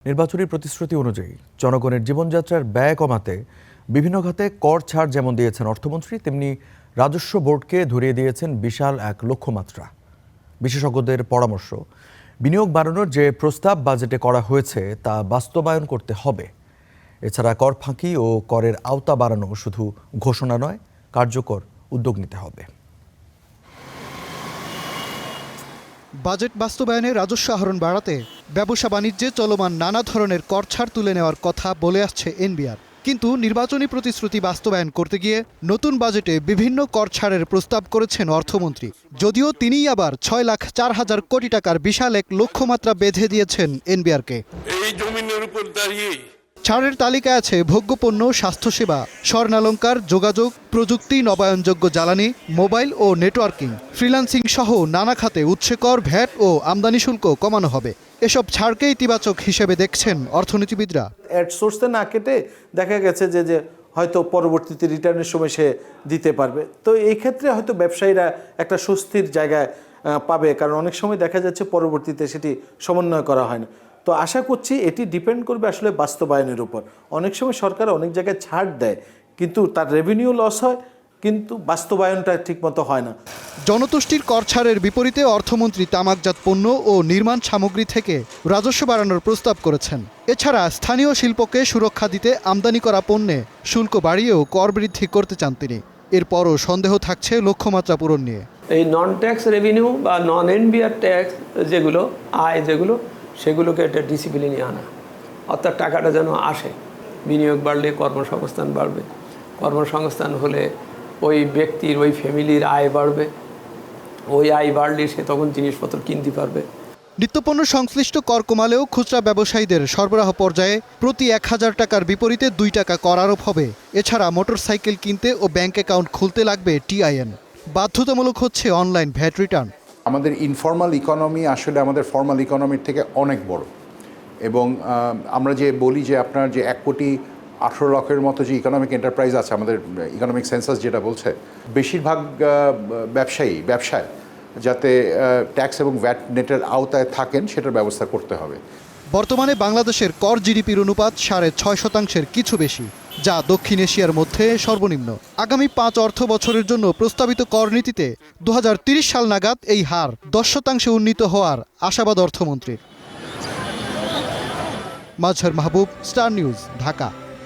নির্বাচনী প্রতিশ্রুতি অনুযায়ী জনগণের জীবনযাত্রার ব্যয় কমাতে বিভিন্ন খাতে কর ছাড় যেমন দিয়েছেন অর্থমন্ত্রী, তেমনি রাজস্ব বোর্ডকে ধরিয়ে দিয়েছেন বিশাল এক লক্ষ্যমাত্রা। বিশেষজ্ঞদের পরামর্শ, বিনিয়োগ বাড়ানোর যে প্রস্তাব বাজেটে করা হয়েছে তা বাস্তবায়ন করতে হবে। এছাড়া কর ফাঁকি ও করের আওতা বাড়ানো শুধু ঘোষণা নয়, কার্যকর উদ্যোগ নিতে হবে। বাজেট বাস্তবায়নে রাজস্ব আহরণ বাড়াতে ব্যবসা বাণিজ্যে চলমান নানা ধরনের কর ছাড় তুলে নেওয়ার কথা বলে আসছে এনবিআর। কিন্তু নির্বাচনী প্রতিশ্রুতি বাস্তবায়ন করতে গিয়ে নতুন বাজেটে বিভিন্ন কর ছাড়ের প্রস্তাব করেছেন অর্থমন্ত্রী। যদিও তিনিই আবার 6,04,000 কোটি টাকার বিশাল এক লক্ষ্যমাত্রা বেঁধে দিয়েছেন এনবিআরকে। এই জমিনের উপর দাঁড়িয়ে ছাড়ের তালিকায় আছে ভোগ্যপণ্য, স্বাস্থ্যসেবা, স্বর্ণালংকার, যোগাযোগ, প্রযুক্তি, নবায়নযোগ্য জ্বালানি, মোবাইল ও নেটওয়ার্কিং, ফ্রিল্যান্সিং সহ নানা খাতে উৎসে কর, ভ্যাট ও আমদানি শুল্ক কমানো হবে। এসব ছাড়কে ইতিবাচক হিসেবে দেখছেন অর্থনীতিবিদরা। অ্যাড সোর্সে না কেটে দেখা গেছে যে হয়তো পরবর্তীতে রিটার্নের সময় সে দিতে পারবে। তো এই ক্ষেত্রে হয়তো ব্যবসায়ীরা একটা স্বস্তির জায়গায় পাবে, কারণ অনেক সময় দেখা যাচ্ছে পরবর্তীতে সেটি সমন্বয় করা হয় না। তো আশা করছি এটি ডিপেন্ড করবে আসলে বাস্তবায়নের উপর। অনেক সময় সরকার অনেক জায়গায় ছাড় দেয়, কিন্তু তার রেভিনিউ লস হয়, কিন্তু বাস্তবায়নটা ঠিকমতো হয় না। জনতুষ্টির কর ছাড়ের বিপরীতে অর্থমন্ত্রী তামাকজাত পণ্য ও নির্মাণ সামগ্রী থেকে রাজস্ব বাড়ানোর প্রস্তাব করেছেন। এছাড়া স্থানীয় শিল্পকে সুরক্ষা দিতে আমদানি করা পণ্যে শুল্ক বাড়িয়েও কর বৃদ্ধি করতে চান তিনি। এরপরও সন্দেহ থাকছে লক্ষ্যমাত্রা পূরণ নিয়ে। এই নন ট্যাক্স রেভিনিউ বা নন এনবিআর ট্যাক্স যেগুলো আয় যেগুলো সেগুলোকে একটা ডিসিপ্লিনে আনা, অর্থাৎ টাকাটা যেন আসে। বিনিয়োগ বাড়লে কর্মসংস্থান বাড়বে, কর্মসংস্থান হলে ওই ব্যক্তির ওই ফ্যামিলির আয় বাড়বে, ওই আয় বাড়লে সে তখন জিনিসপত্র কিনতে পারবে। নিত্যপণ্য সংশ্লিষ্ট কর কমালেও খুচরা ব্যবসায়ীদের সরবরাহ পর্যায়ে প্রতি 1,000 টাকার বিপরীতে 2 টাকা কর আরোপ হবে। এছাড়া মোটরসাইকেল কিনতে ও ব্যাংক অ্যাকাউন্ট খুলতে লাগবে টিআইএন। বাধ্যতামূলক হচ্ছে অনলাইন ভ্যাট রিটার্ন। আমাদের ইনফর্মাল ইকোনমি আসলে আমাদের ফর্মাল ইকোনমির থেকে অনেক বড়, এবং আমরা যে বলি যে আপনার যে 1,18,00,000 মতো যে ইকোনমিক এন্টারপ্রাইজ আছে, আমাদের ইকোনমিক সেন্সাস যেটা বলছে, বেশিরভাগ ব্যবসায় যাতে ট্যাক্স এবং ভ্যাট নেটের আওতায় থাকেন সেটার ব্যবস্থা করতে হবে। বর্তমানে বাংলাদেশের কর জিডিপির অনুপাত 6.5%-এর কিছু বেশি, যা দক্ষিণ এশিয়ার মধ্যে সর্বনিম্ন। আগামী 5 অর্থ বছরের জন্য প্রস্তাবিত কর নীতিতে 2030 সাল নাগাদ এই হার 10% উন্নীত হওয়ার আশাবাদ অর্থমন্ত্রীর। মাজহার মাহবুব, স্টার নিউজ, ঢাকা।